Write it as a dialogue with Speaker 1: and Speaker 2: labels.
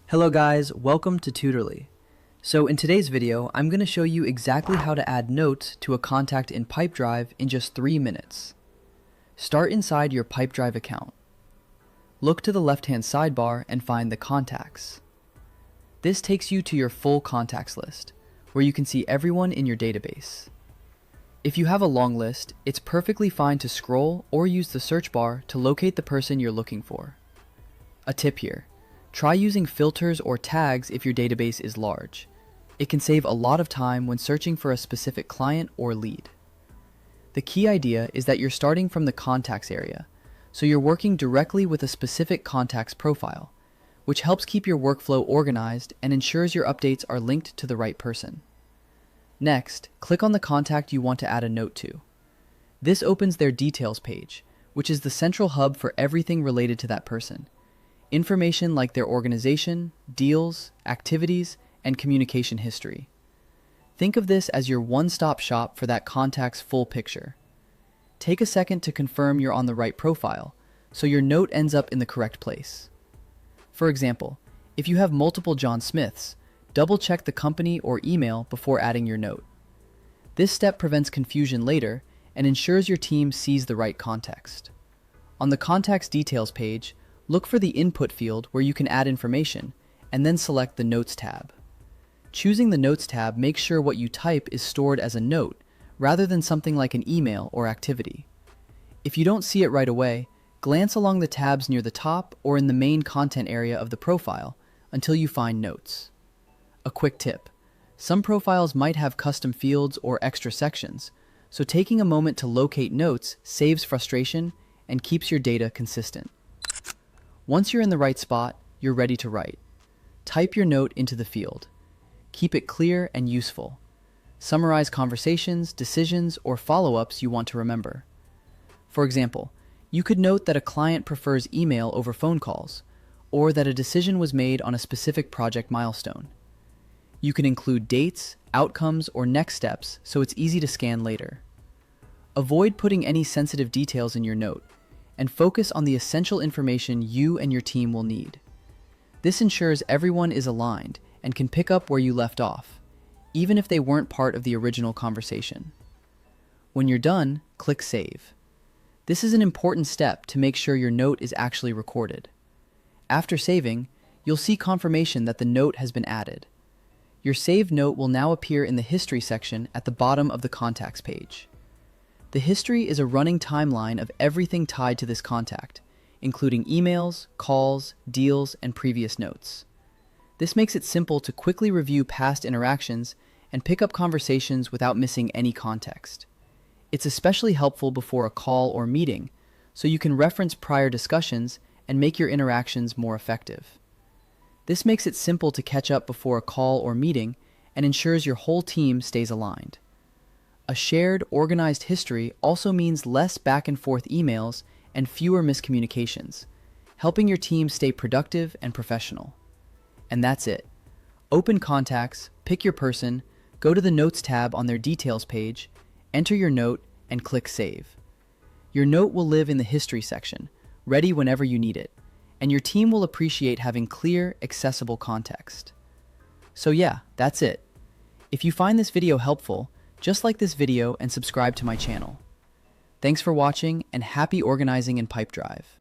Speaker 1: Hello guys, welcome to Tutorly. So in today's video, I'm going to show you exactly how to add notes to a contact in Pipedrive in just 3 minutes. Start inside your Pipedrive account. Look to the left-hand sidebar and find the contacts. This takes you to your full contacts list, where you can see everyone in your database. If you have a long list, it's perfectly fine to scroll or use the search bar to locate the person you're looking for. A tip here. Try using filters or tags if your database is large. It can save a lot of time when searching for a specific client or lead. The key idea is that you're starting from the contacts area, so you're working directly with a specific contact's profile, which helps keep your workflow organized and ensures your updates are linked to the right person. Next, click on the contact you want to add a note to. This opens their details page, which is the central hub for everything related to that person. Information like their organization, deals, activities, and communication history. Think of this as your one-stop shop for that contact's full picture. Take a second to confirm you're on the right profile, so your note ends up in the correct place. For example, if you have multiple John Smiths, double-check the company or email before adding your note. This step prevents confusion later and ensures your team sees the right context. On the contact's details page, look for the input field where you can add information, and then select the Notes tab. Choosing the Notes tab makes sure what you type is stored as a note, rather than something like an email or activity. If you don't see it right away, glance along the tabs near the top or in the main content area of the profile until you find Notes. A quick tip: some profiles might have custom fields or extra sections, so taking a moment to locate Notes saves frustration and keeps your data consistent. Once you're in the right spot, you're ready to write. Type your note into the field. Keep it clear and useful. Summarize conversations, decisions, or follow-ups you want to remember. For example, you could note that a client prefers email over phone calls, or that a decision was made on a specific project milestone. You can include dates, outcomes, or next steps so it's easy to scan later. Avoid putting any sensitive details in your note, and focus on the essential information you and your team will need. This ensures everyone is aligned and can pick up where you left off, even if they weren't part of the original conversation. When you're done, click Save. This is an important step to make sure your note is actually recorded. After saving, you'll see confirmation that the note has been added. Your saved note will now appear in the History section at the bottom of the Contacts page. The history is a running timeline of everything tied to this contact, including emails, calls, deals, and previous notes. This makes it simple to quickly review past interactions and pick up conversations without missing any context. It's especially helpful before a call or meeting, so you can reference prior discussions and make your interactions more effective. This makes it simple to catch up before a call or meeting and ensures your whole team stays aligned. A shared, organized history also means less back-and-forth emails and fewer miscommunications, helping your team stay productive and professional. And that's it. Open Contacts, pick your person, go to the Notes tab on their Details page, enter your note, and click Save. Your note will live in the History section, ready whenever you need it, and your team will appreciate having clear, accessible context. So yeah, that's it. If you find this video helpful, just like this video and subscribe to my channel. Thanks for watching, and happy organizing in Pipedrive.